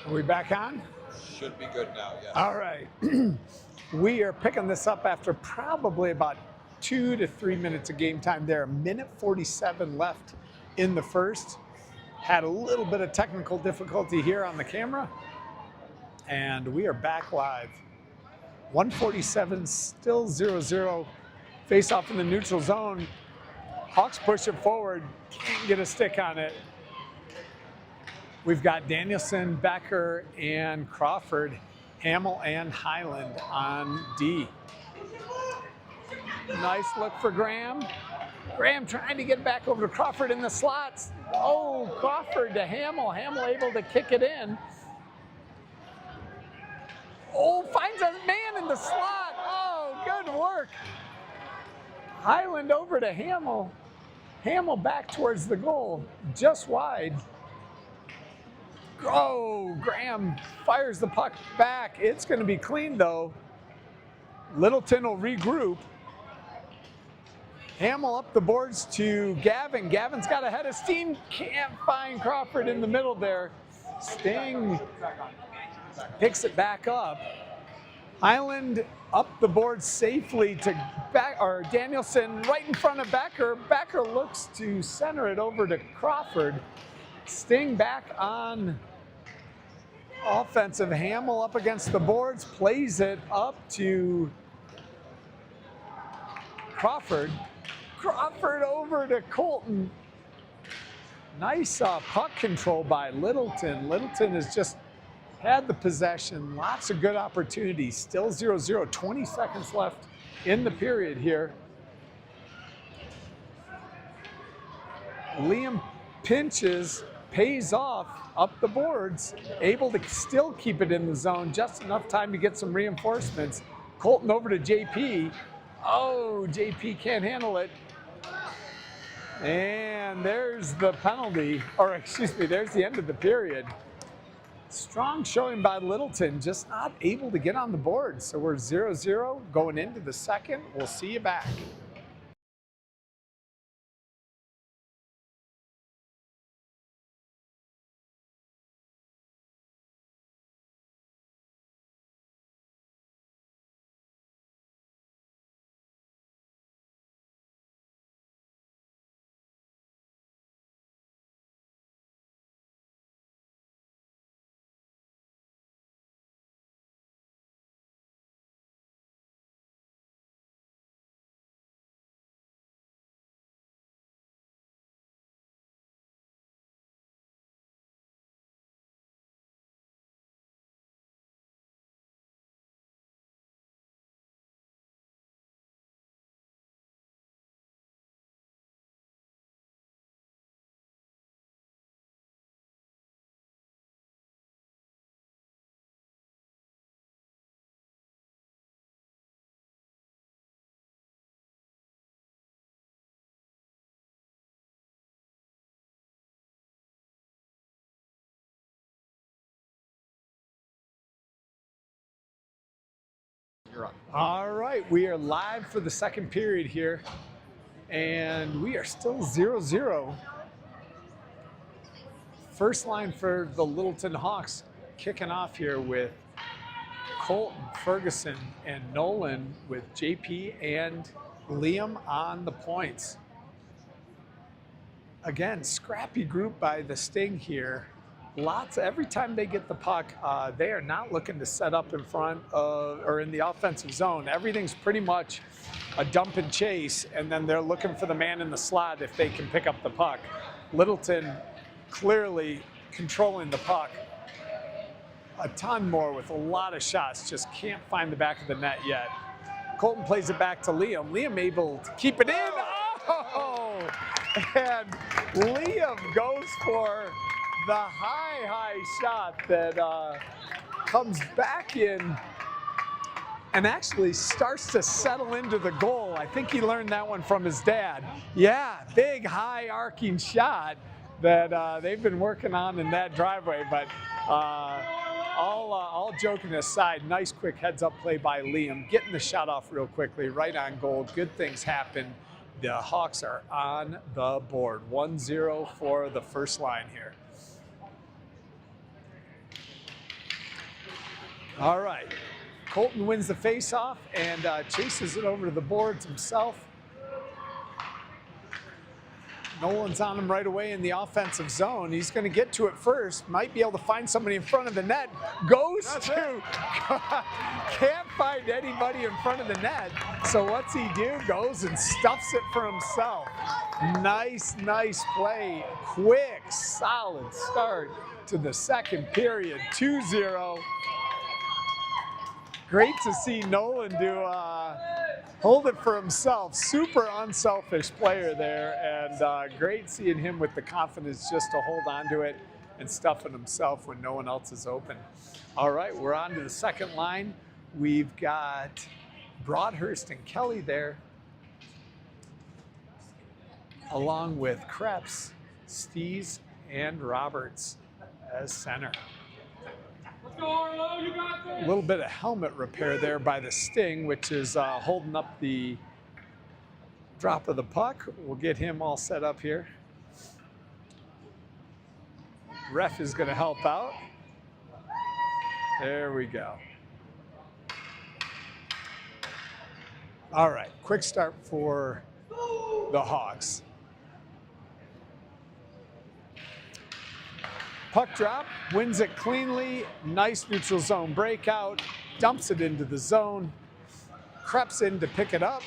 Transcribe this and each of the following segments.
Are we back on? Should be good now, yes. All right. We are picking this up after probably about 2 to 3 minutes of game time there. 1:47 left in the first. Had a little bit of technical difficulty here on the camera. And we are back live. 1:47, still 0-0. Face off in the neutral zone. Hawks push it forward. Can't get a stick on it. We've got Danielson, Becker, and Crawford, Hamill, and Highland on D. Nice look for Graham. Graham trying to get back over to Crawford in the slots. Oh, Crawford to Hamill. Hamill able to kick it in. Oh, finds a man in the slot. Oh, good work. Highland over to Hamill. Hamill back towards the goal, just wide. Oh, Graham fires the puck back. It's going to be clean, though. Littleton will regroup. Hamill up the boards to Gavin. Gavin's got a head of steam. Can't find Crawford in the middle there. Sting picks it back up. Highland up the board safely to Danielson right in front of Becker. Becker looks to center it over to Crawford. Sting back on offensive. Hamill up against the boards, plays it up to Crawford. Crawford over to Colton. Nice puck control by Littleton. Littleton has just had the possession. Lots of good opportunities. Still 0-0. 20 seconds left in the period here. Liam pinches, pays off up the boards, able to still keep it in the zone, just enough time to get some reinforcements. Colton over to JP. Oh, JP can't handle it. And there's the penalty, or excuse me, there's the end of the period. Strong showing by Littleton, just not able to get on the board. So we're 0-0 going into the second. We'll see you back. You're up. All right, we are live for the second period here, and we are still 0-0. First line for the Littleton Hawks kicking off here with Colton, Ferguson, and Nolan, with JP and Liam on the points. Again, scrappy group by the Sting here. Every time they get the puck, they are not looking to set up in front of or in the offensive zone. Everything's pretty much a dump and chase, and then they're looking for the man in the slot if they can pick up the puck. Littleton clearly controlling the puck a ton more with a lot of shots, just can't find the back of the net yet. Colton plays it back to Liam. Liam able to keep it in. Oh! And Liam goes for the high shot that comes back in and actually starts to settle into the goal. I think he learned that one from his dad. Yeah, big high arcing shot that they've been working on in that driveway. But all joking aside, nice quick heads up play by Liam, getting the shot off real quickly, right on goal. Good things happen. The Hawks are on the board. 1-0 for the first line here. All right. Colton wins the face-off and chases it over to the boards himself. Nolan's on him right away in the offensive zone. He's going to get to it first. Might be able to find somebody in front of the net. Goes to. Can't find anybody in front of the net. So what's he do? Goes and stuffs it for himself. Nice, nice play. Quick, solid start to the second period. 2-0. Great to see Nolan do hold it for himself. Super unselfish player there, and great seeing him with the confidence just to hold on to it and stuff it himself when no one else is open. All right, we're on to the second line. We've got Broadhurst and Kelly there, along with Krebs, Stees, and Roberts as center. A little bit of helmet repair there by the Sting, which is holding up the drop of the puck. We'll get him all set up here. Ref is going to help out. There we go. All right, quick start for the Hawks. Puck drop, wins it cleanly, nice neutral zone breakout, dumps it into the zone, creeps in to pick it up,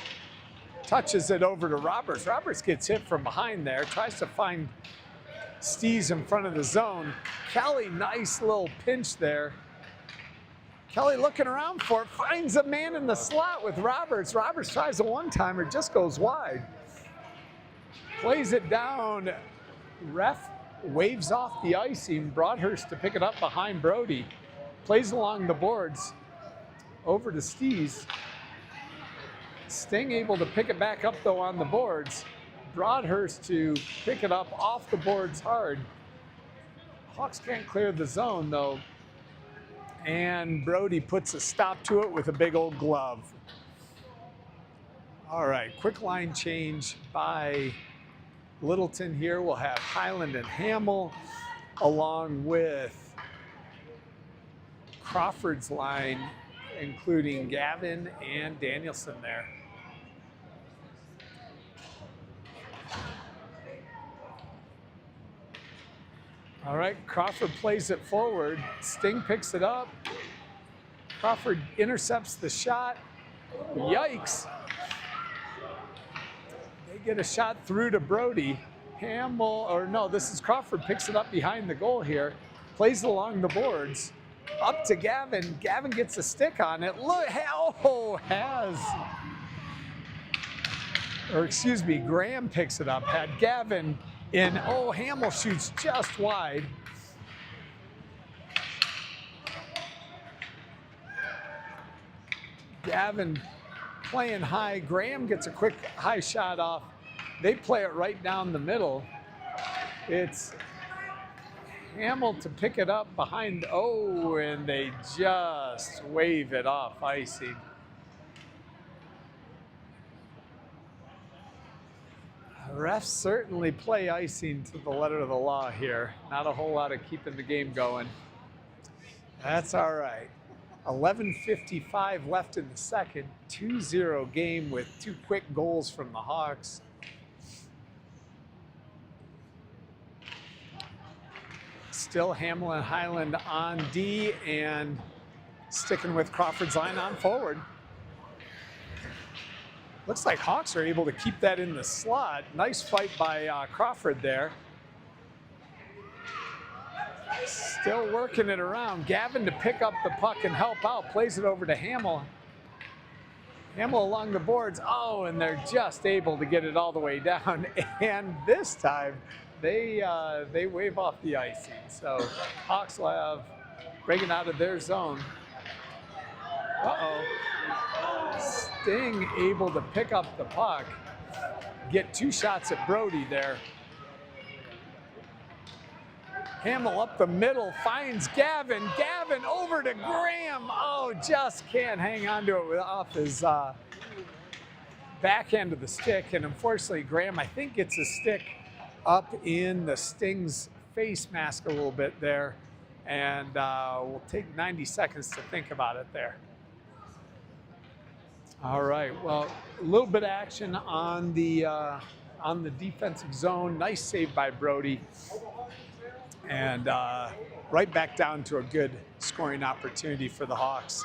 touches it over to Roberts. Roberts gets hit from behind there, tries to find Stees in front of the zone. Kelly, nice little pinch there. Kelly looking around for it, finds a man in the slot with Roberts. Roberts tries a one-timer, just goes wide. Plays it down, ref waves off the icing. Broadhurst to pick it up behind Brody. Plays along the boards over to Stees. Sting able to pick it back up though on the boards. Broadhurst to pick it up off the boards hard. Hawks can't clear the zone though. And Brody puts a stop to it with a big old glove. All right, quick line change by Littleton here. We'll have Highland and Hamill along with Crawford's line, including Gavin and Danielson there. All right, Crawford plays it forward. Sting picks it up. Crawford intercepts the shot. Yikes. They get a shot through to Brody. Hamill, or no, this is Crawford, picks it up behind the goal here. Plays along the boards. Up to Gavin. Gavin gets a stick on it. Look, Graham picks it up. Had Gavin in. Oh, Hamill shoots just wide. Gavin playing high. Graham gets a quick high shot off. They play it right down the middle. It's Hamill to pick it up behind. Oh, and they just wave it off icing. Refs certainly play icing to the letter of the law here. Not a whole lot of keeping the game going. That's all right. 11:55 left in the second. 2-0 game with two quick goals from the Hawks. Still Hamill and Highland on D and sticking with Crawford's line on forward. Looks like Hawks are able to keep that in the slot. Nice fight by Crawford there. Still working it around. Gavin to pick up the puck and help out. Plays it over to Hamill. Hamill along the boards. Oh, and they're just able to get it all the way down. And this time, they wave off the icing. So Hawks will have breaking out of their zone. Uh-oh. Sting able to pick up the puck. Get two shots at Brody there. Hamill up the middle, finds Gavin. Gavin over to Graham. Oh, just can't hang on to it off his backhand of the stick. And unfortunately, Graham, I think, gets a stick up in the Sting's face mask a little bit there. and we'll take 90 seconds to think about it there. All right, well, a little bit of action on the defensive zone. Nice save by Brody. And right back down to a good scoring opportunity for the Hawks.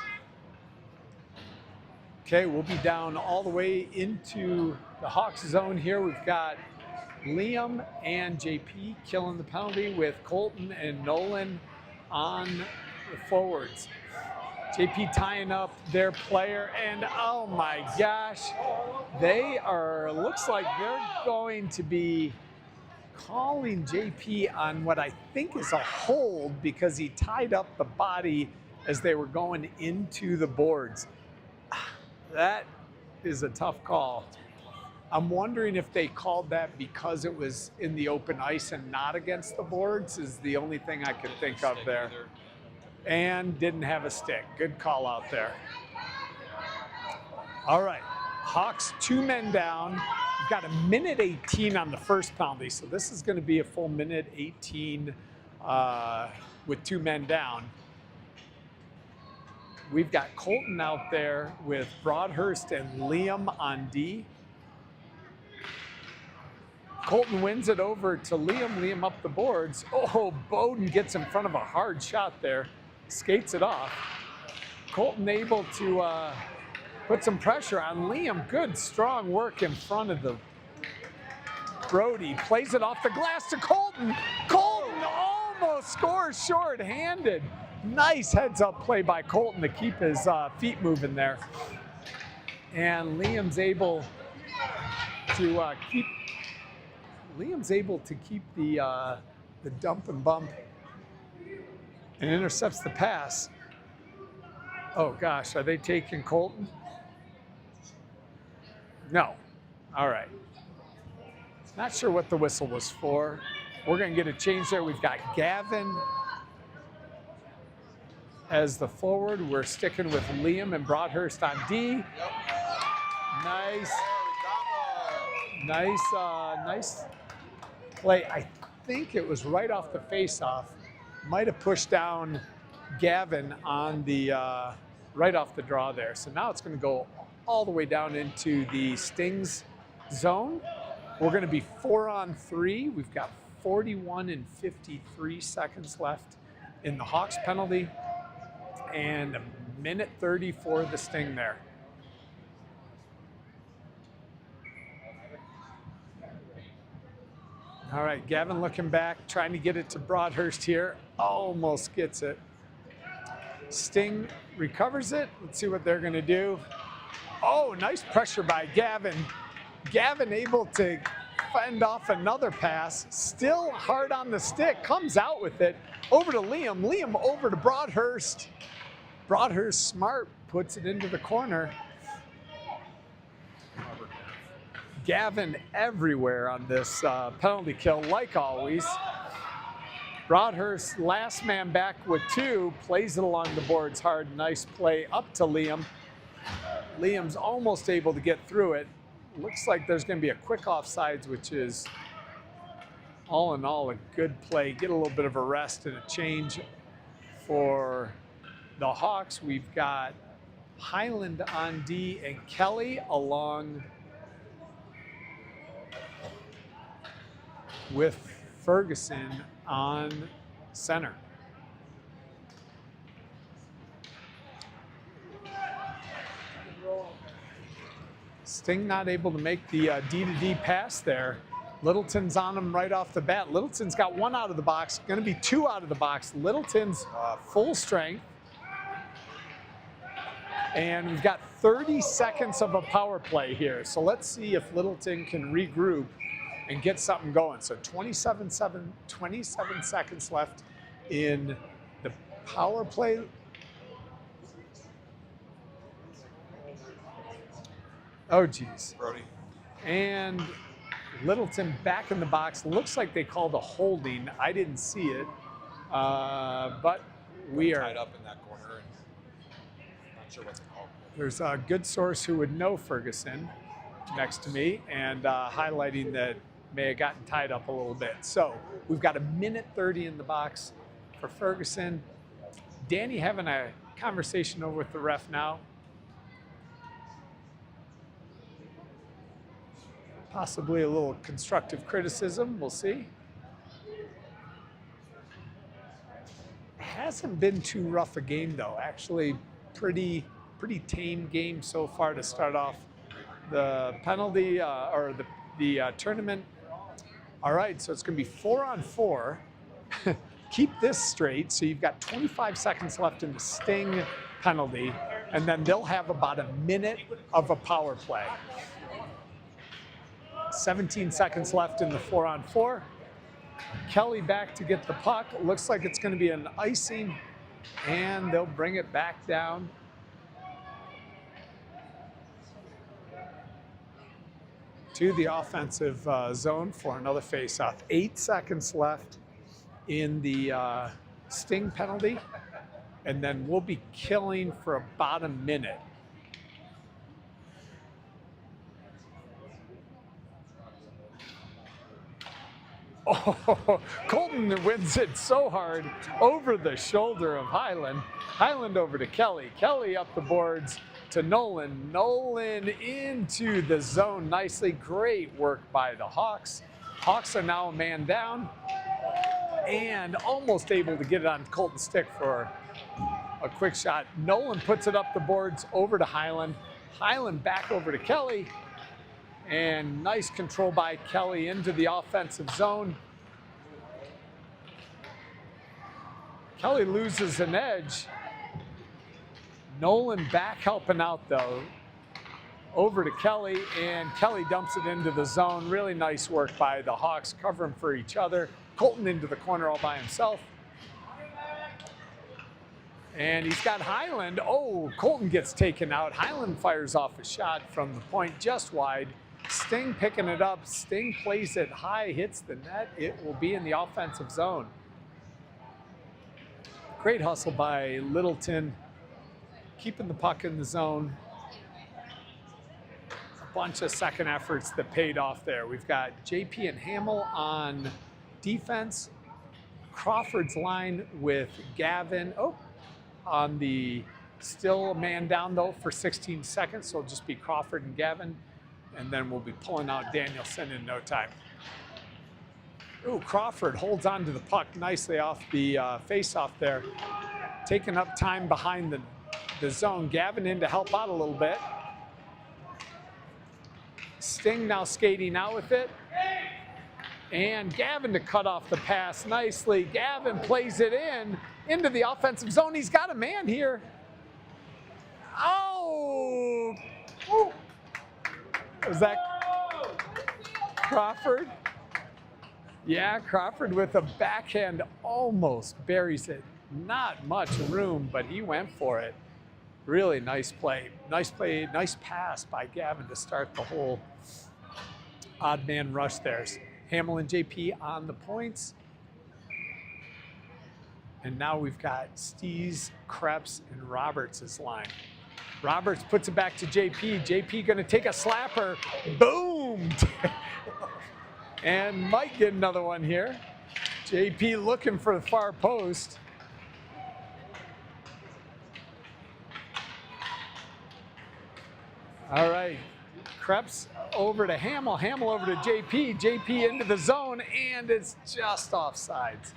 Okay, we'll be down all the way into the Hawks zone here. We've got Liam and JP killing the penalty with Colton and Nolan on the forwards. JP tying up their player, and oh my gosh, looks like they're going to be calling JP on what I think is a hold because he tied up the body as they were going into the boards. That is a tough call. I'm wondering if they called that because it was in the open ice and not against the boards is the only thing I could think of there. And didn't have a stick. Good call out there. All right, Hawks 2 men down. We've got a minute 18 on the first penalty, so this is going to be a full minute 18 with 2 men down. We've got Colton out there with Broadhurst and Liam on D. Colton wins it over to Liam. Liam up the boards. Oh, Bowden gets in front of a hard shot there. Skates it off. Colton able to put some pressure on Liam. Good, strong work in front of the Brody. Plays it off the glass to Colton. Colton almost scores short-handed. Nice heads-up play by Colton to keep his feet moving there. And Liam's able to keep the dump and bump and intercepts the pass. Oh gosh, are they taking Colton? No. All right. Not sure what the whistle was for. We're going to get a change there. We've got Gavin as the forward. We're sticking with Liam and Broadhurst on D. Nice. Nice play. I think it was right off the face-off. Might have pushed down Gavin on the right off the draw there. So now it's going to go all the way down into the Stings zone. We're going to be 4-on-3. We've got 41 and 53 seconds left in the Hawks penalty and a minute 30 for the Sting there. All right, Gavin looking back, trying to get it to Broadhurst here. Almost gets it. Sting recovers it. Let's see what they're going to do. Oh, nice pressure by Gavin. Gavin able to fend off another pass. Still hard on the stick. Comes out with it. Over to Liam. Liam over to Broadhurst. Broadhurst smart. Puts it into the corner. Gavin everywhere on this penalty kill, like always. Broadhurst, last man back with 2, plays it along the boards hard. Nice play up to Liam. Liam's almost able to get through it. Looks like there's going to be a quick offsides, which is all in all a good play. Get a little bit of a rest and a change for the Hawks. We've got Highland on D and Kelly along with Ferguson on center. Sting not able to make the D-to-D pass there. Littleton's on him right off the bat. Littleton's got 1 out of the box, going to be 2 out of the box. Littleton's full strength. And we've got 30 seconds of a power play here. So let's see if Littleton can regroup and get something going. So 27 seconds left in the power play. Oh, geez. Brody. And Littleton back in the box. Looks like they called a holding. I didn't see it. But we are tied up in that corner. And not sure what's called. There's a good source who would know Ferguson next to me and highlighting that may have gotten tied up a little bit. So we've got a minute 30 in the box, for Ferguson. Danny having a conversation over with the ref now. Possibly a little constructive criticism, we'll see. Hasn't been too rough a game though. Actually, pretty tame game so far to start off the penalty or the tournament. All right, so it's going to be 4-on-4. Keep this straight. So you've got 25 seconds left in the Sting penalty, and then they'll have about a minute of a power play. 17 seconds left in the 4-on-4. Kelly back to get the puck. Looks like it's going to be an icing, and they'll bring it back down. To the offensive zone for another faceoff. 8 seconds left in the Sting penalty, and then we'll be killing for about a minute. Oh, Colton wins it so hard over the shoulder of Highland. Highland over to Kelly. Kelly up the boards to Nolan. Nolan into the zone nicely. Great work by the Hawks. Hawks are now a man down and almost able to get it on Colton's stick for a quick shot. Nolan puts it up the boards over to Highland. Highland back over to Kelly. And nice control by Kelly into the offensive zone. Kelly loses an edge. Nolan back helping out though. Over to Kelly, and Kelly dumps it into the zone. Really nice work by the Hawks, covering for each other. Colton into the corner all by himself. And he's got Highland. Oh, Colton gets taken out. Highland fires off a shot from the point just wide. Sting picking it up. Sting plays it high, hits the net. It will be in the offensive zone. Great hustle by Littleton, keeping the puck in the zone. A bunch of second efforts that paid off there. We've got JP and Hamill on defense. Crawford's line with Gavin. Oh, on the still a man down though for 16 seconds. So it'll just be Crawford and Gavin. And then we'll be pulling out Danielson in no time. Ooh, Crawford holds on to the puck nicely off the face-off there. Taking up time behind the zone. Gavin in to help out a little bit. Sting now skating out with it. And Gavin to cut off the pass nicely. Gavin plays it into the offensive zone. He's got a man here. Oh! Woo. Was that Crawford? Yeah, Crawford with a backhand almost buries it. Not much room, but he went for it. Really nice play. Nice play, nice pass by Gavin to start the whole odd man rush there. Hamill and JP on the points. And now we've got Stees, Krebs, and Roberts' line. Roberts puts it back to JP. JP gonna take a slapper. Boom! And might get another one here. JP looking for the far post. All right, Krebs over to Hamill. Hamill over to JP. JP into the zone, and it's just offsides.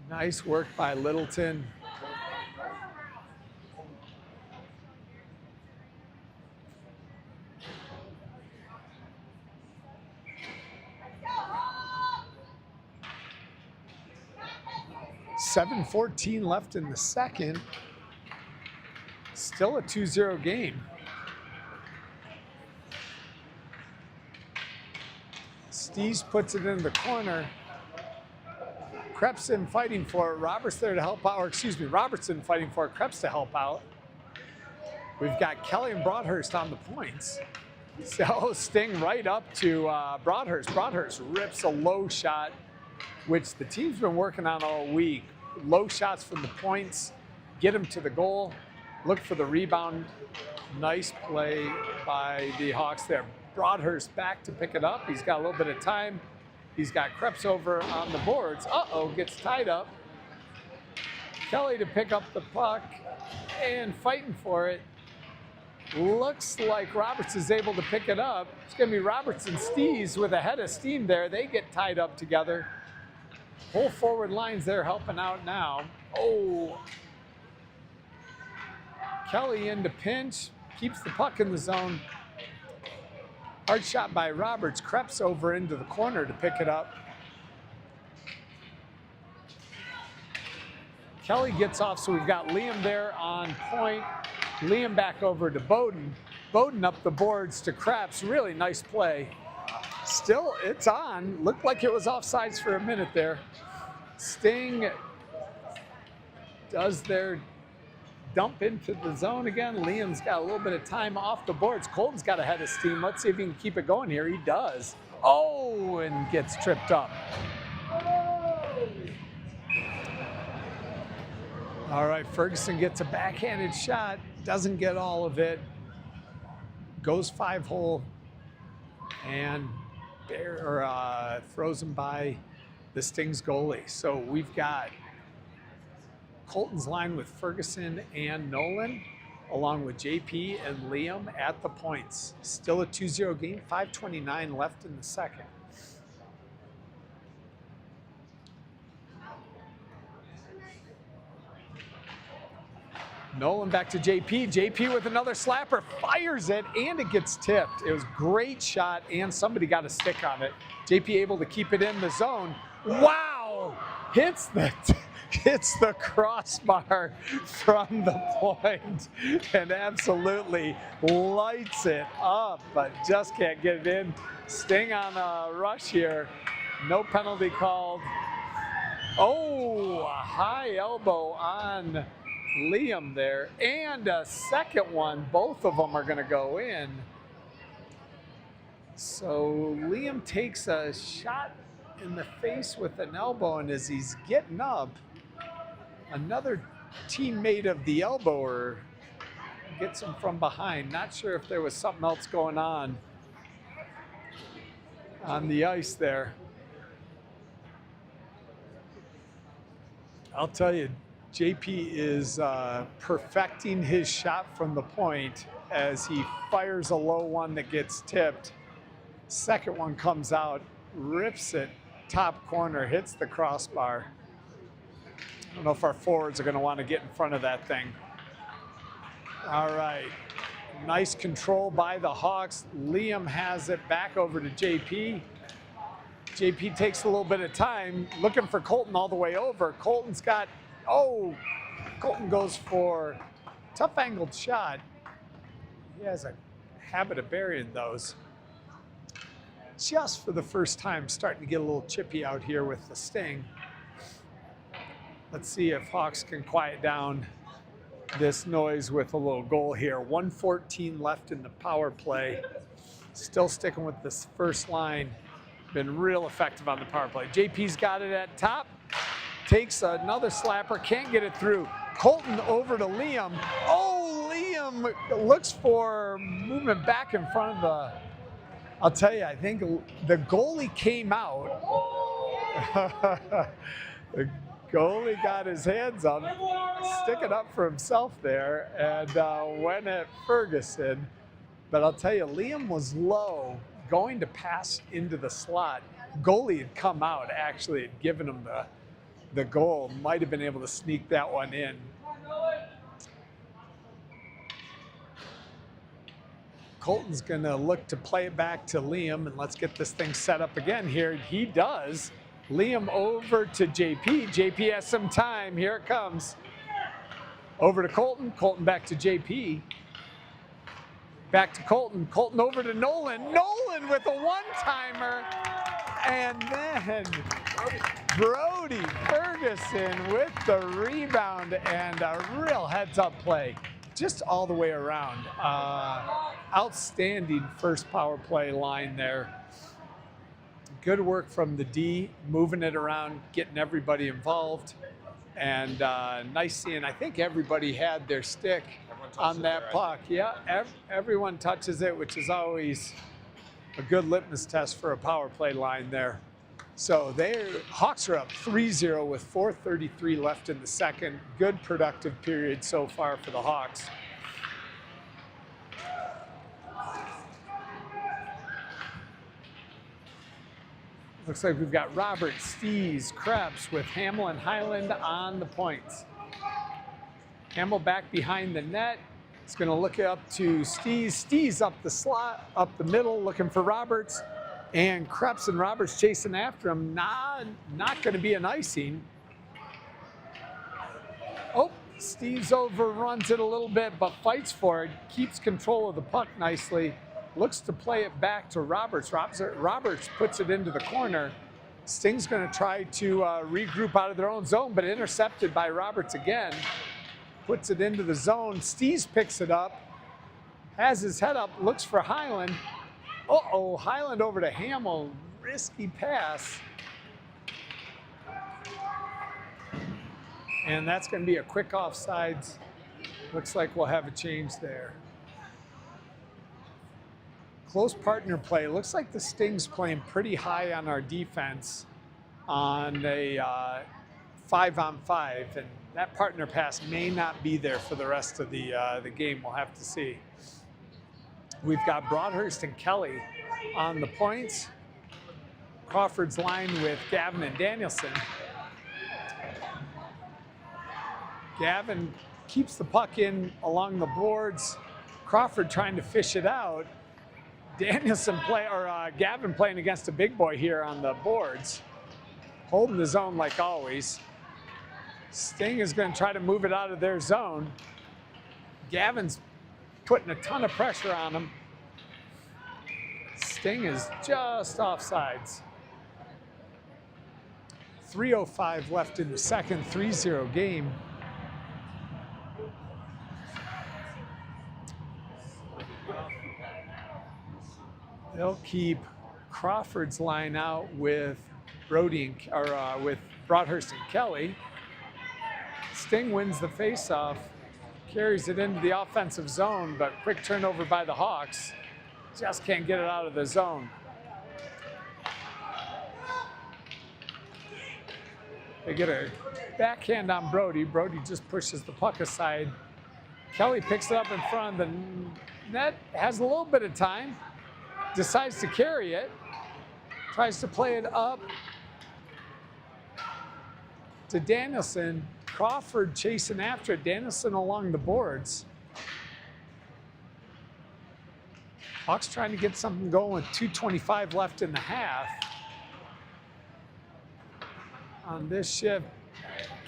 Nice work by Littleton. .7:14 left in the second. Still a 2-0 game. Stees puts it in the corner. Krebs in fighting for it. Roberts there to help out, or excuse me, Robertson fighting for it. Krebs to help out. We've got Kelly and Broadhurst on the points. So Sting right up to Broadhurst. Broadhurst rips a low shot, which the team's been working on all week. Low shots from the points, get him to the goal. look for the rebound. Nice play by the Hawks there. Broadhurst back to pick it up. He's got a little bit of time. He's got Krebs over on the boards. Uh-oh, gets tied up. Kelly to pick up the puck and fighting for it. Looks like Roberts is able to pick it up. It's going to be Roberts and Stees with a head of steam there. They get tied up together. Whole forward lines there helping out now. Oh, Kelly into pinch, keeps the puck in the zone. Hard shot by Roberts. Krebs over into the corner to pick it up. Kelly gets off, so we've got Liam there on point. Liam back over to Bowden. Bowden up the boards to Krebs. Really nice play. Still, it's on. Looked like it was offsides for a minute there. Sting does their dump into the zone again. Liam's got a little bit of time off the boards. Colton's got a head of steam. Let's see if he can keep it going here. He does. Oh, and gets tripped up. All right, Ferguson gets a backhanded shot. Doesn't get all of it. Goes 5-hole and throws him by the Sting's goalie. So we've got Colton's line with Ferguson and Nolan, along with JP and Liam at the points. Still a 2-0 game, 5:29 left in the second. Nolan back to JP. JP with another slapper, fires it, and it gets tipped. It was a great shot, and somebody got a stick on it. JP able to keep it in the zone. Wow! Hits the crossbar from the point and absolutely lights it up, but just can't get it in. Sting on a rush here. No penalty called. Oh, a high elbow on Liam there, and a second one. Both of them are going to go in. So Liam takes a shot in the face with an elbow, and as he's getting up, another teammate of the elbower gets him from behind. Not sure if there was something else going on the ice there. I'll tell you, JP is perfecting his shot from the point as he fires a low one that gets tipped. Second one comes out, rips it top corner, hits the crossbar. I don't know if our forwards are going to want to get in front of that thing. All right. Nice control by the Hawks. Liam has it back over to JP. JP takes a little bit of time, looking for Colton all the way over. Colton's got, Colton goes for tough angled shot. He has a habit of burying those. Just for the first time, starting to get a little chippy out here with the Sting. Let's see if Hawks can quiet down this noise with a little goal here. 1:14 left in the power play. Still sticking with this first line. Been real effective on the power play. JP's got it at top. Takes another slapper, can't get it through. Colton over to Liam. Oh, Liam looks for movement back in front of the, I'll tell you, I think the goalie came out. The goalie got his hands up, sticking up for himself there, and went at Ferguson. But I'll tell you, Liam was low, going to pass into the slot. Goalie had come out, actually, had given him the goal. Might have been able to sneak that one in. Colton's going to look to play it back to Liam, and let's get this thing set up again here. He does. Liam over to JP. JP has some time. Here it comes. Over to Colton. Colton back to JP. Back to Colton. Colton over to Nolan. Nolan with a one-timer. And then Brody Ferguson with the rebound and a real heads-up play. Just all the way around. Outstanding first power play line there. Good work from the D, moving it around, getting everybody involved. And nice seeing, I think everybody had their stick. on that puck. Yeah, everyone touches it, which is always a good litmus test for a power play line there. So Hawks are up 3-0 with 4:33 left in the second. Good productive period so far for the Hawks. Looks like we've got Robert, Stees, Krebs with Hamill and Highland on the points. Hamill back behind the net. It's going to look up to Stees. Stees up the slot, up the middle, looking for Roberts. And Krebs and Roberts chasing after him. Not going to be an icing. Oh, Stees overruns it a little bit, but fights for it. Keeps control of the puck nicely. Looks to play it back to Roberts. Roberts puts it into the corner. Sting's going to try to regroup out of their own zone, but intercepted by Roberts again. Puts it into the zone. Stees picks it up, has his head up, looks for Highland. Uh-oh, Highland over to Hamill. Risky pass. And that's going to be a quick offsides. Looks like we'll have a change there. Close partner play. Looks like the Sting's playing pretty high on our defense on a 5-on-5, and that partner pass may not be there for the rest of the game. We'll have to see. We've got Broadhurst and Kelly on the points. Crawford's line with Gavin and Danielson. Gavin keeps the puck in along the boards. Crawford trying to fish it out. Gavin playing against a big boy here on the boards, holding the zone like always. Sting is going to try to move it out of their zone. Gavin's putting a ton of pressure on him. Sting is just offsides. 3:05 left in the second, 3-0 game. They'll keep Crawford's line out with with Broadhurst and Kelly. Sting wins the faceoff, carries it into the offensive zone, but quick turnover by the Hawks. Just can't get it out of the zone. They get a backhand on Brody. Brody just pushes the puck aside. Kelly picks it up in front of the net, has a little bit of time, decides to carry it, tries to play it up to Danielson. Crawford chasing after it. Danielson along the boards. Hawks trying to get something going with 2:25 left in the half. On this shift,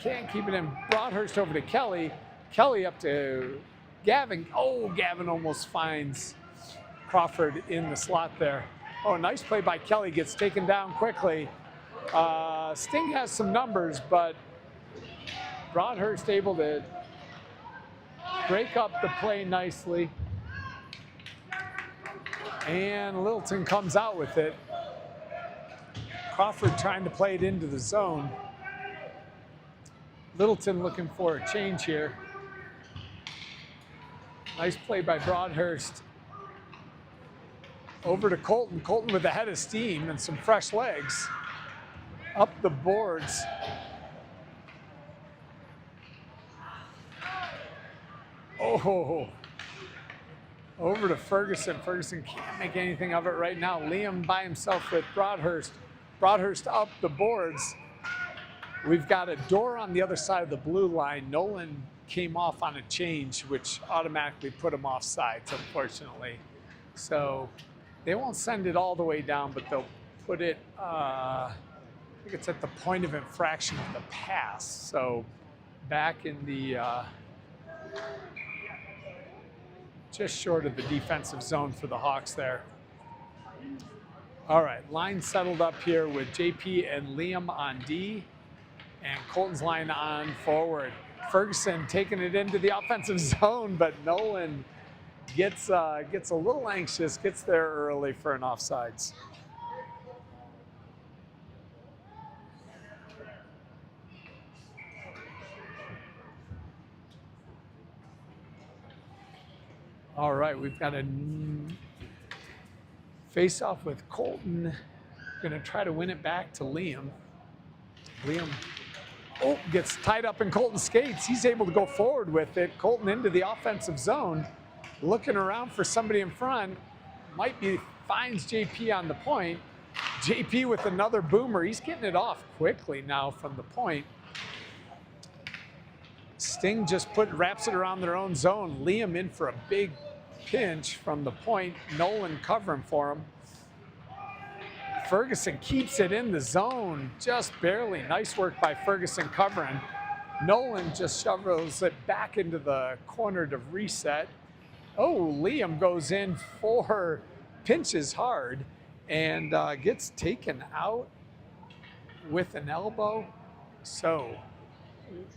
can't keep it in. Broadhurst over to Kelly. Kelly up to Gavin. Oh, Gavin almost finds Crawford in the slot there. Oh, nice play by Kelly. Gets taken down quickly. Sting has some numbers, but Broadhurst able to break up the play nicely. And Littleton comes out with it. Crawford trying to play it into the zone. Littleton looking for a change here. Nice play by Broadhurst. Over to Colton. Colton with a head of steam and some fresh legs. Up the boards. Oh, over to Ferguson. Ferguson can't make anything of it right now. Liam by himself with Broadhurst. Broadhurst up the boards. We've got a door on the other side of the blue line. Nolan came off on a change, which automatically put him off sides, unfortunately. So they won't send it all the way down, but they'll put it, I think it's at the point of infraction of the pass. So back in the, just short of the defensive zone for the Hawks there. All right, line settled up here with JP and Liam on D, and Colton's line on forward. Ferguson taking it into the offensive zone, but Nolan gets a little anxious, gets there early for an offsides. All right, we've got a face off with Colton. Going to try to win it back to Liam. Liam, oh, gets tied up in Colton's skates. He's able to go forward with it. Colton into the offensive zone, looking around for somebody in front. Finds JP on the point. JP with another boomer. He's getting it off quickly now from the point. Sting just wraps it around their own zone. Liam in for a big pinch from the point. Nolan covering for him. Ferguson keeps it in the zone, just barely. Nice work by Ferguson covering. Nolan just shovels it back into the corner to reset. Oh, Liam goes in for pinches hard and gets taken out with an elbow. So,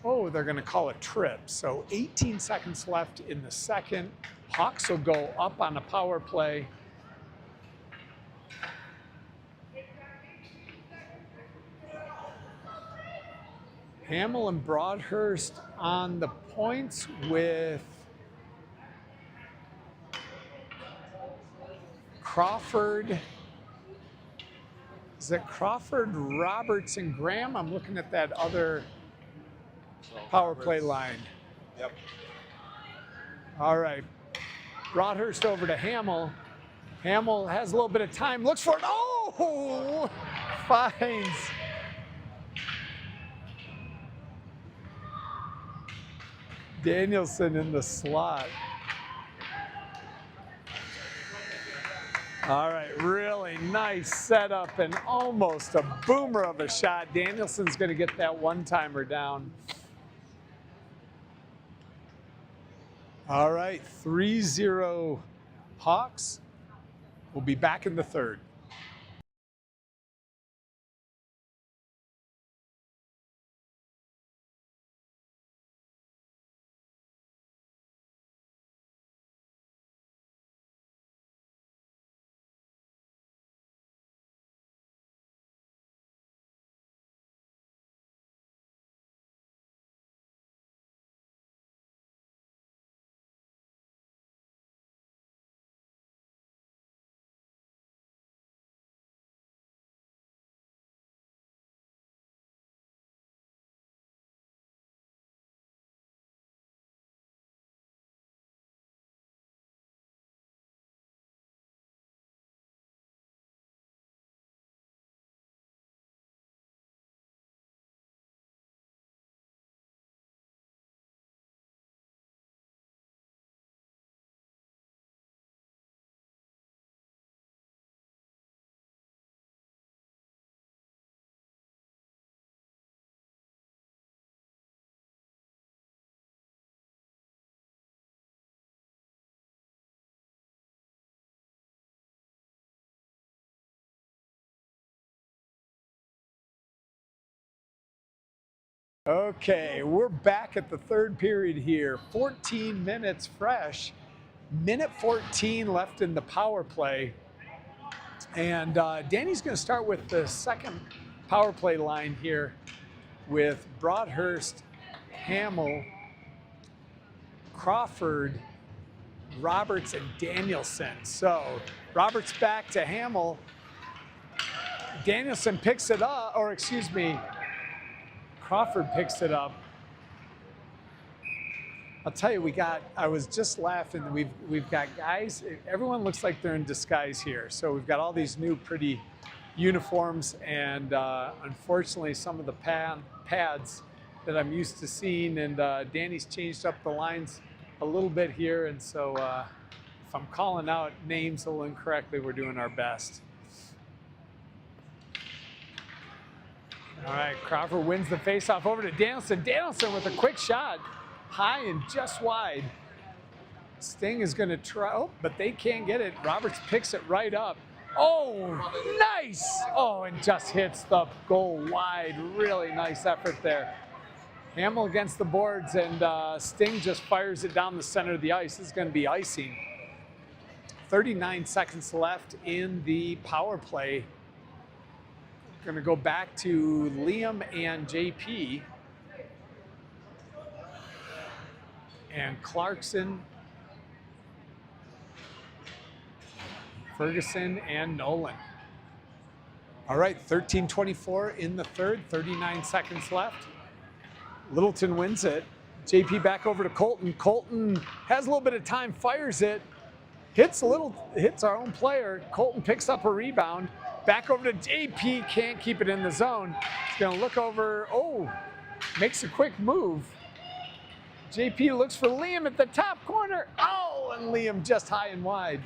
oh, they're going to call a trip. So 18 seconds left in the second. Hawks will go up on a power play. Hamill and Broadhurst on the points with Crawford. Is it Crawford, Roberts, and Graham? I'm looking at that other power play line. Yep. All right. Broadhurst over to Hamill. Hamill has a little bit of time, looks for it. Oh! Finds Danielson in the slot. All right, really nice setup and almost a boomer of a shot. Danielson's going to get that one-timer down. All right, 3-0 Hawks. We'll be back in the third. Okay, we're back at the third period here. 14 minutes fresh. Minute 14 left in the power play. And Danny's going to start with the second power play line here with Broadhurst, Hamill, Crawford, Roberts, and Danielson. So Roberts back to Hamill. Danielson picks it up, or excuse me, Crawford picks it up. I'll tell you, I was just laughing, we've got guys, everyone looks like they're in disguise here. So we've got all these new pretty uniforms, and unfortunately some of the pads that I'm used to seeing, and Danny's changed up the lines a little bit here, and so if I'm calling out names a little incorrectly, we're doing our best. All right, Crawford wins the faceoff over to Danielson. Danielson with a quick shot, high and just wide. Sting is going to try, but they can't get it. Roberts picks it right up. Oh, nice! Oh, and just hits the goal wide. Really nice effort there. Hamill against the boards, and Sting just fires it down the center of the ice. This is going to be icing. 39 seconds left in the power play. Going to go back to Liam and JP. And Clarkson Ferguson and Nolan. All right, 13:24 in the third, 39 seconds left. Littleton wins it. JP back over to Colton. Colton has a little bit of time, fires it, hits our own player. Colton picks up a rebound. Back over to JP, can't keep it in the zone. He's gonna look over, makes a quick move. JP looks for Liam at the top corner. Oh, and Liam just high and wide.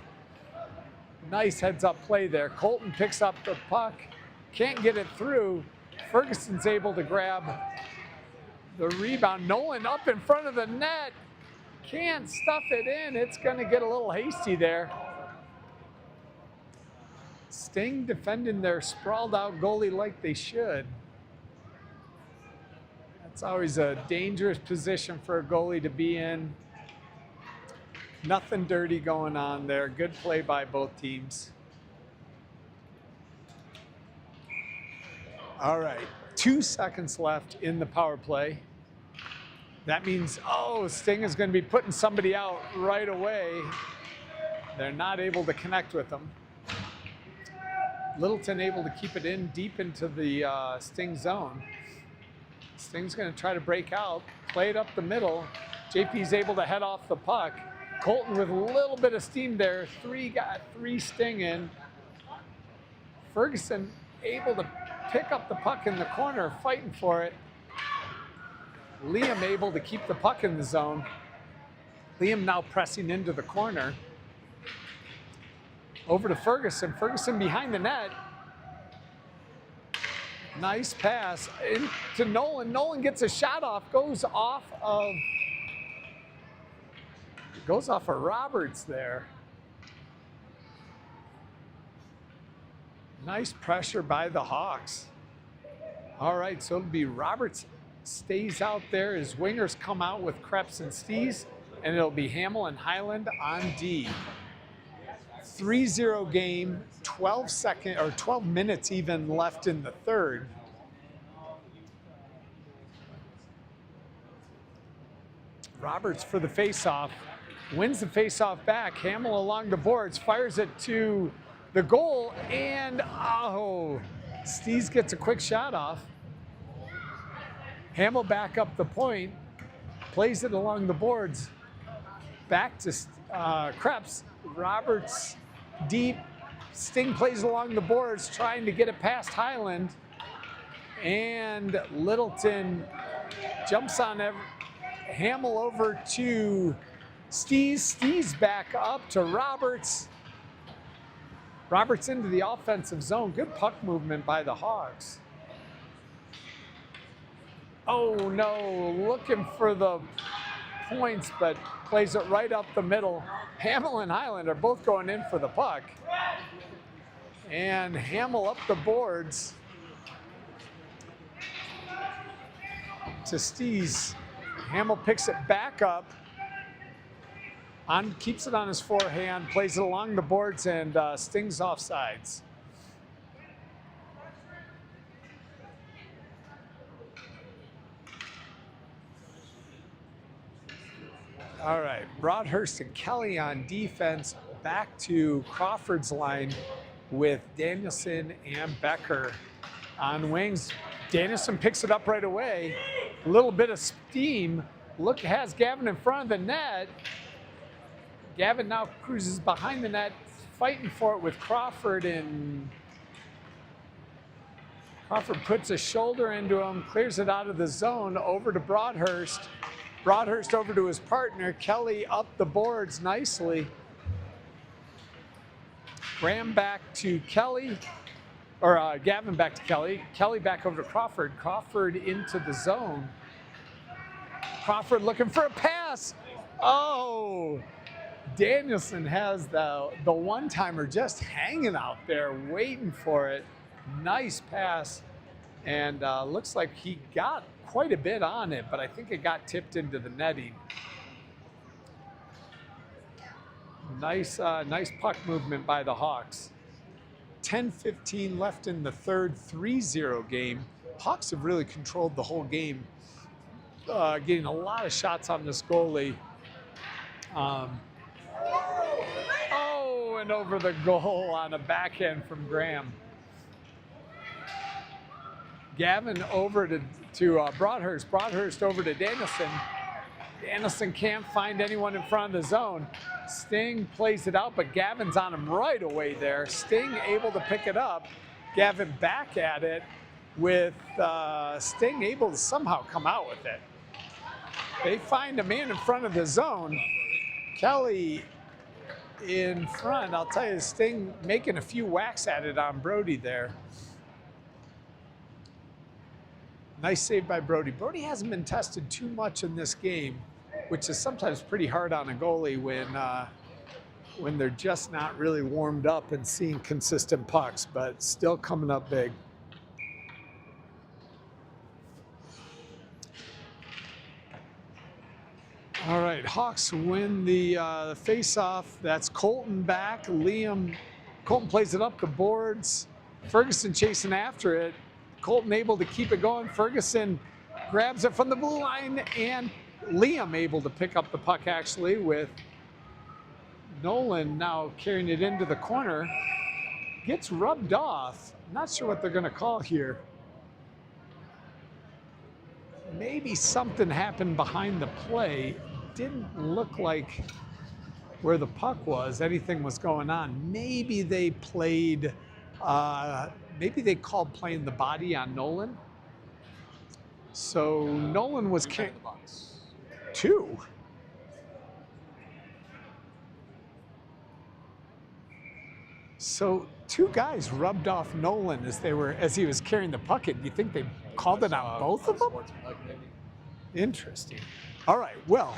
Nice heads up play there. Colton picks up the puck, can't get it through. Ferguson's able to grab the rebound. Nolan up in front of the net, can't stuff it in. It's gonna get a little hasty there. Sting defending their sprawled out goalie like they should. That's always a dangerous position for a goalie to be in. Nothing dirty going on there. Good play by both teams. All right, 2 seconds left in the power play. That means, Sting is going to be putting somebody out right away. They're not able to connect with them. Littleton able to keep it in deep into the Sting zone. Sting's going to try to break out, play it up the middle. JP's able to head off the puck. Colton with a little bit of steam there. Got three Sting in. Ferguson able to pick up the puck in the corner, fighting for it. Liam able to keep the puck in the zone. Liam now pressing into the corner. Over to Ferguson. Ferguson behind the net. Nice pass into Nolan. Nolan gets a shot off. Goes off of Roberts there. Nice pressure by the Hawks. All right, so it'll be Roberts stays out there as wingers come out with Krebs and Stees, and it'll be Hamill and Highland on D. 3-0 game, 12 minutes even left in the third. Roberts for the faceoff, wins the faceoff back. Hamill along the boards, fires it to the goal, and Stees gets a quick shot off. Hamill back up the point, plays it along the boards, back to Krebs. Roberts deep, Sting plays along the boards, trying to get it past Highland, and Littleton jumps on Hamill over to Stees. Stees back up to Roberts. Roberts into the offensive zone. Good puck movement by the Hawks. Oh no, looking for the points, but plays it right up the middle. Hamill and Highland are both going in for the puck. And Hamill up the boards to Stees. Hamill picks it back up, keeps it on his forehand, plays it along the boards, and Sting's offsides. All right, Broadhurst and Kelly on defense, back to Crawford's line with Danielson and Becker on wings. Danielson picks it up right away. A little bit of steam. Has Gavin in front of the net. Gavin now cruises behind the net, fighting for it with Crawford, and Crawford puts a shoulder into him, clears it out of the zone, over to Broadhurst. Broadhurst over to his partner. Kelly up the boards nicely. Graham back to Kelly, or Gavin back to Kelly. Kelly back over to Crawford. Crawford into the zone. Crawford looking for a pass. Danielson has the one-timer just hanging out there, waiting for it. Nice pass, and looks like he got quite a bit on it, but I think it got tipped into the netting. Nice puck movement by the Hawks. 10:15 left in the third, 3-0 game. Hawks have really controlled the whole game, getting a lot of shots on this goalie. And one over the goal on a backhand from Graham. Gavin over to Broadhurst. Broadhurst over to Danielson. Danielson can't find anyone in front of the zone. Sting plays it out, but Gavin's on him right away there. Sting able to pick it up. Gavin back at it with Sting able to somehow come out with it. They find a man in front of the zone. Kelly in front. I'll tell you, Sting making a few whacks at it on Brody there. Nice save by Brody. Brody hasn't been tested too much in this game, which is sometimes pretty hard on a goalie when they're just not really warmed up and seeing consistent pucks, but still coming up big. All right, Hawks win the face-off. That's Colton back. Colton plays it up the boards. Ferguson chasing after it. Colton able to keep it going. Ferguson grabs it from the blue line, and Liam able to pick up the puck actually, with Nolan now carrying it into the corner. Gets rubbed off. Not sure what they're going to call here. Maybe something happened behind the play. Didn't look like where the puck was, anything was going on. Maybe they played, maybe they called playing the body on Nolan. So Nolan was carrying the box. Two. So two guys rubbed off Nolan as he was carrying the puck. Do you think they called it on both of them? Interesting. All right, well,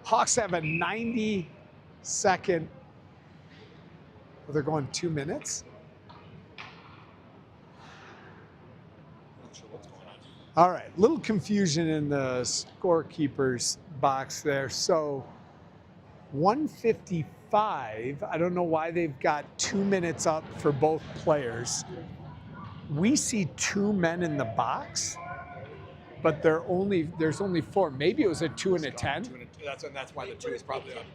Hawks have a 90-second, well, they're going 2 minutes. All right, little confusion in the scorekeeper's box there. So 155, I don't know why they've got 2 minutes up for both players. We see two men in the box, but there's only four. Maybe it was a 2 and a 10. That's why the 2 is probably up.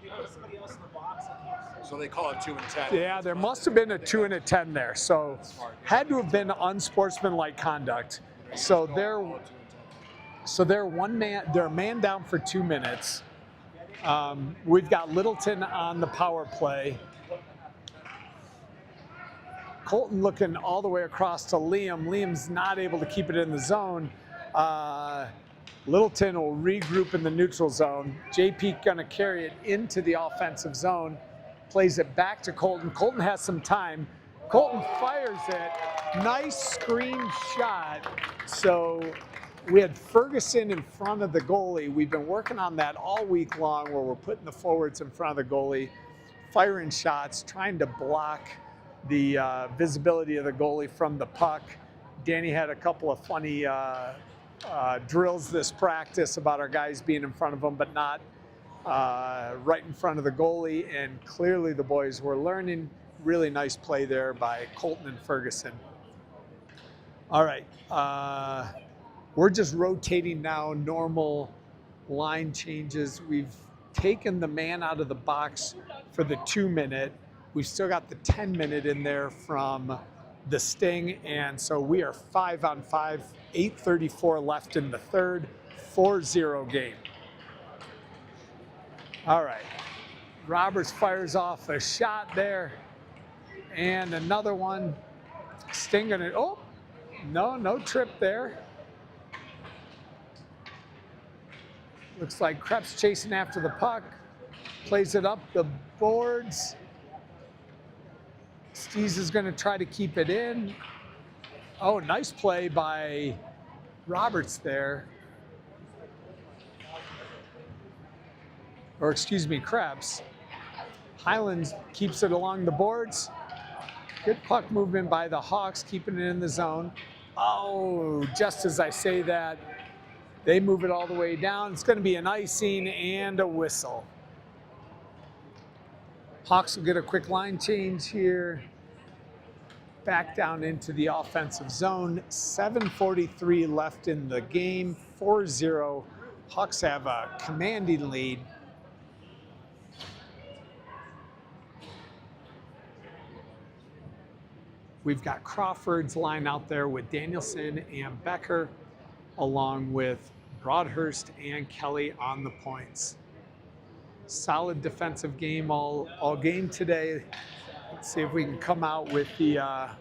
So they call it 2 and 10. Yeah, there must have been a 2 and a 10 there. So had to have been unsportsmanlike conduct. So they're a man down for 2 minutes. We've got Littleton on the power play. Colton looking all the way across to Liam. Liam's not able to keep it in the zone. Littleton will regroup in the neutral zone. JP gonna carry it into the offensive zone. Plays it back to Colton. Colton has some time. Colton fires it. Nice screen shot. So we had Ferguson in front of the goalie. We've been working on that all week long, where we're putting the forwards in front of the goalie, firing shots, trying to block the visibility of the goalie from the puck. Danny had a couple of funny drills this practice about our guys being in front of them, but not right in front of the goalie, and clearly the boys were learning. Really nice play there by Colton and Ferguson. All right, we're just rotating now, normal line changes. We've taken the man out of the box for the 2 minute. We've still got the 10 minute in there from the Sting, and so we are 5 on 5, 8:34 left in the third, 4-0 game. All right, Roberts fires off a shot there, and another one. Sting gonna, oh, no trip there. Looks like Krebs chasing after the puck, plays it up the boards. Steez is gonna try to keep it in. Oh, nice play by Roberts there. Or excuse me, Krebs. Highlands keeps it along the boards. Good puck movement by the Hawks, keeping it in the zone. Oh, just as I say that, they move it all the way down. It's gonna be an icing and a whistle. Hawks will get a quick line change here. Back down into the offensive zone. 7:43 left in the game, 4-0. Hawks have a commanding lead. We've got Crawford's line out there with Danielson and Becker, along with Broadhurst and Kelly on the points. Solid defensive game all game today. Let's see if we can come out with the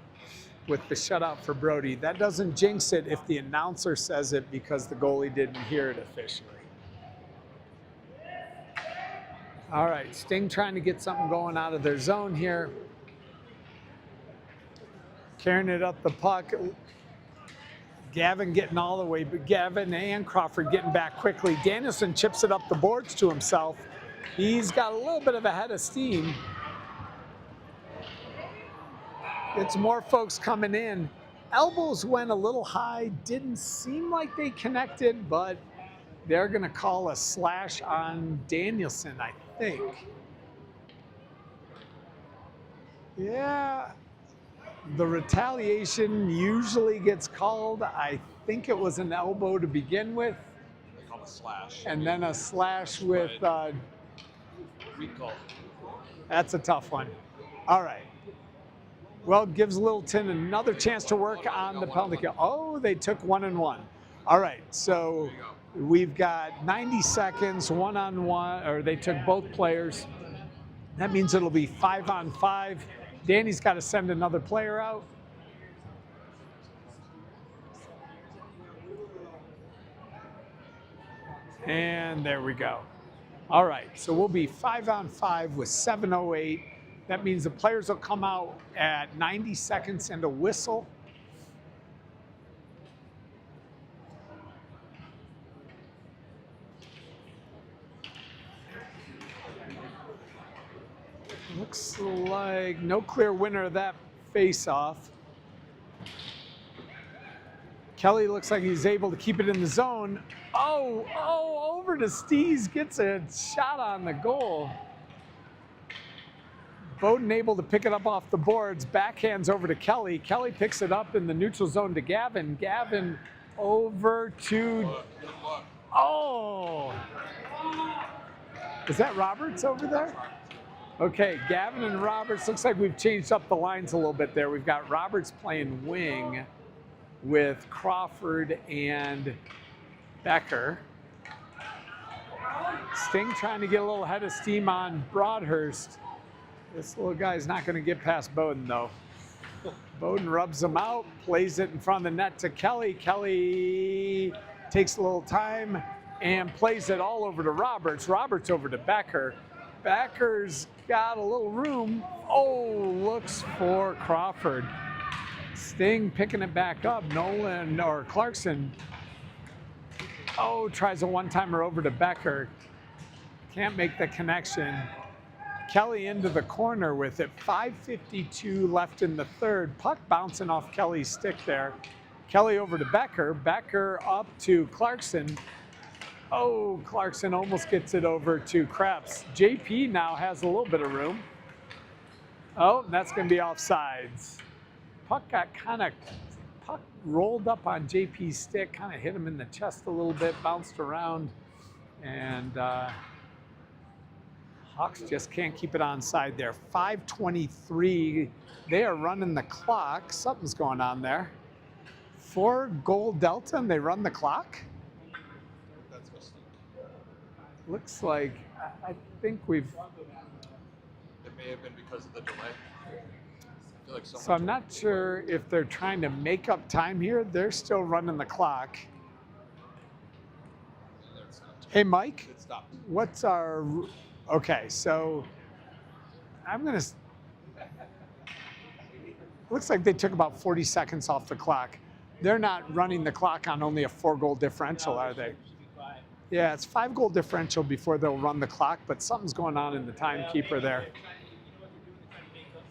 shutout for Brody. That doesn't jinx it if the announcer says it because the goalie didn't hear it officially. All right, Sting trying to get something going out of their zone here. Carrying it up the puck. Gavin getting all the way, but Gavin and Crawford getting back quickly. Danielson chips it up the boards to himself. He's got a little bit of a head of steam. It's more folks coming in. Elbows went a little high, didn't seem like they connected, but they're gonna call a slash on Danielson, I think. Yeah, the retaliation usually gets called. I think it was an elbow to begin with. They call it a slash. And then a slash with, recall. That's a tough one. All right. Well, gives Littleton another chance to work on the penalty kill. Oh, they took 1-1. All right, so we've got 90 seconds, 1-on-1, or they took both players. That means it'll be 5-on-5. Danny's got to send another player out. And there we go. All right, so we'll be 5-on-5 with 7:08. That means the players will come out at 90 seconds and a whistle. Looks like no clear winner of that face-off. Kelly looks like he's able to keep it in the zone. Oh, over to Stees, gets a shot on the goal. Bowden able to pick it up off the boards, backhands over to Kelly. Kelly picks it up in the neutral zone to Gavin. Gavin over to, oh! Is that Roberts over there? Okay, Gavin and Roberts, looks like we've changed up the lines a little bit there. We've got Roberts playing wing with Crawford and Becker. Sting trying to get a little head of steam on Broadhurst. This little guy's not going to get past Bowden, though. Bowden rubs him out, plays it in front of the net to Kelly. Kelly takes a little time and plays it all over to Roberts. Roberts over to Becker. Becker's got a little room. Oh, looks for Crawford. Sting picking it back up. Nolan or Clarkson. Oh, tries a one-timer over to Becker. Can't make the connection. Kelly into the corner with it. 5:52 left in the third. Puck bouncing off Kelly's stick there. Kelly over to Becker. Becker up to Clarkson. Oh, Clarkson almost gets it over to Krebs. JP now has a little bit of room. Oh, that's going to be offsides. Puck rolled up on JP's stick, kind of hit him in the chest a little bit, bounced around, and Hawks just can't keep it onside there. 5:23, they are running the clock. Something's going on there. 4-goal delta, and they run the clock? That's mistake. Looks like, I think we've... It may have been because of the delay. I feel like So I'm not sure if they're trying to make up time here. They're still running the clock. Hey, Mike, It stopped. what's our... Okay, so I'm going to... Looks like they took about 40 seconds off the clock. They're not running the clock on only a 4-goal differential, are they? Yeah, it's 5-goal differential before they'll run the clock, but something's going on in the timekeeper there.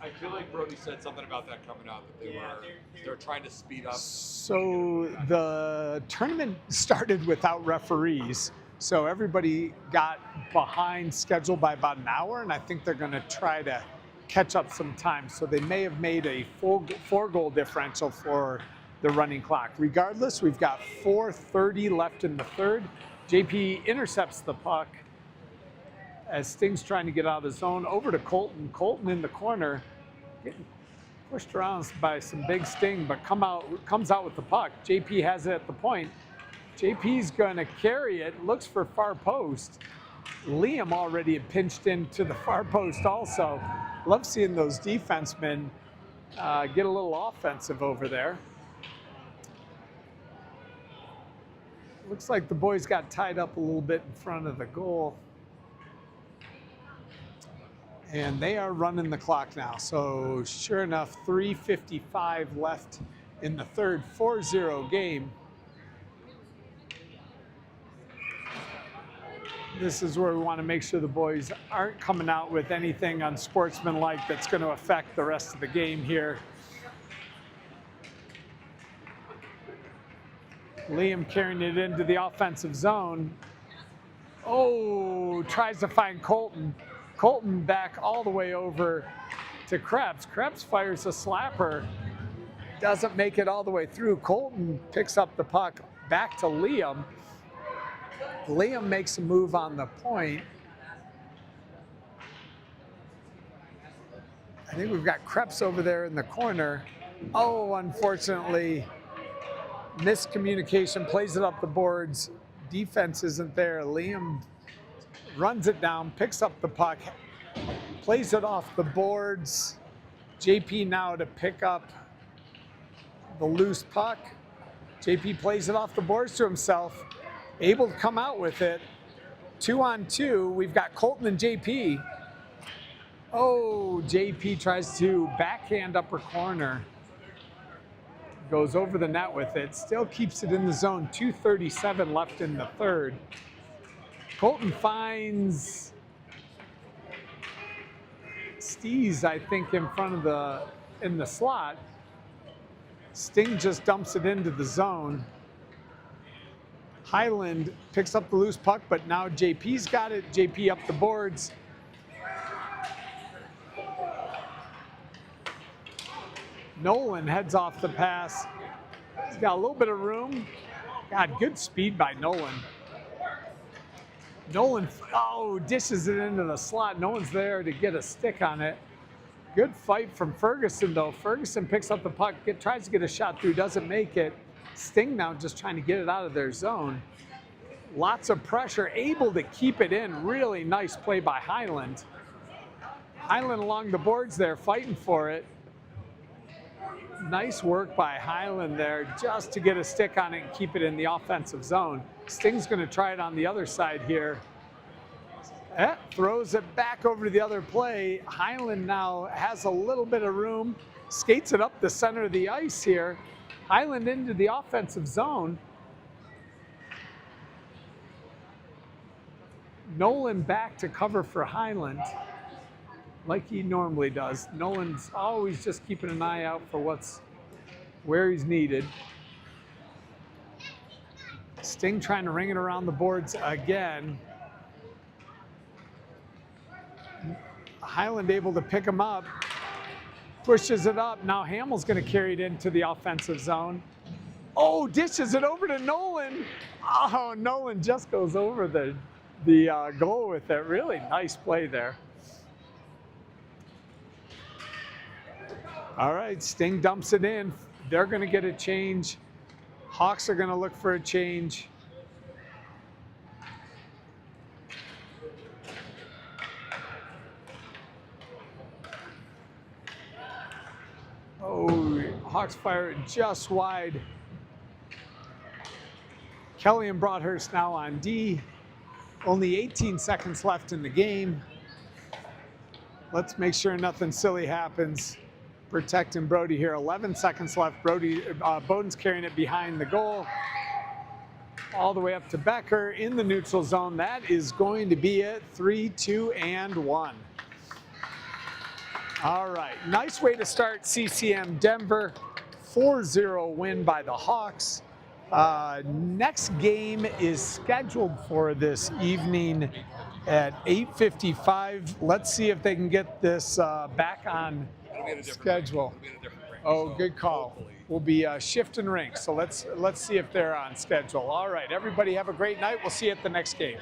I feel like Brody said something about that coming out, that they're trying to speed up. So the tournament started without referees, so everybody got behind schedule by about an hour, and I think they're going to try to catch up some time. So they may have made a 4-goal differential for the running clock. Regardless, we've got 4:30 left in the third. JP intercepts the puck as Sting's trying to get out of the zone. Over to Colton. Colton in the corner. Pushed around by some big Sting, but comes out with the puck. JP has it at the point. JP's going to carry it, looks for far post. Liam already had pinched into the far post also. Love seeing those defensemen get a little offensive over there. Looks like the boys got tied up a little bit in front of the goal. And they are running the clock now. So sure enough, 3:55 left in the third, 4-0 game. This is where we want to make sure the boys aren't coming out with anything unsportsmanlike that's going to affect the rest of the game here. Liam carrying it into the offensive zone. Oh, tries to find Colton. Colton back all the way over to Krebs. Krebs fires a slapper. Doesn't make it all the way through. Colton picks up the puck back to Liam. Liam makes a move on the point. I think we've got Krebs over there in the corner. Oh, unfortunately, miscommunication, plays it up the boards. Defense isn't there. Liam runs it down, picks up the puck, plays it off the boards. JP now to pick up the loose puck. JP plays it off the boards to himself, able to come out with it. 2-on-2, we've got Colton and JP. Oh, JP tries to backhand upper corner. Goes over the net with it, still keeps it in the zone. 2:37 left in the third. Colton finds Steez, I think, in front of in the slot. Sting just dumps it into the zone. Highland picks up the loose puck, but now JP's got it. JP up the boards. Nolan heads off the pass. He's got a little bit of room. God, good speed by Nolan. Nolan, oh, dishes it into the slot. No one's there to get a stick on it. Good fight from Ferguson, though. Ferguson picks up the puck, tries to get a shot through, doesn't make it. Sting now just trying to get it out of their zone. Lots of pressure, able to keep it in. Really nice play by Highland. Highland along the boards there, fighting for it. Nice work by Highland there just to get a stick on it and keep it in the offensive zone. Sting's going to try it on the other side here. Throws it back over to the other play. Highland now has a little bit of room, skates it up the center of the ice here. Highland into the offensive zone. Nolan back to cover for Highland, like he normally does. Nolan's always just keeping an eye out for where he's needed. Sting trying to ring it around the boards again. Highland able to pick him up, pushes it up. Now Hamill's going to carry it into the offensive zone. Oh, dishes it over to Nolan. Oh, Nolan just goes over the goal with it. Really nice play there. All right, Sting dumps it in. They're going to get a change. Hawks are going to look for a change. Oh, Hawks fire it just wide. Kelly and Broadhurst now on D. Only 18 seconds left in the game. Let's make sure nothing silly happens. Protecting Brody here. 11 seconds left. Bowden's carrying it behind the goal. All the way up to Becker in the neutral zone. That is going to be it. 3, 2, and 1. All right, nice way to start CCM Denver. 4-0 win by the Hawks. Next game is scheduled for this evening at 8:55. Let's see if they can get this back on schedule. Oh, good call. We'll be shifting rinks, so let's see if they're on schedule. All right, everybody have a great night. We'll see you at the next game.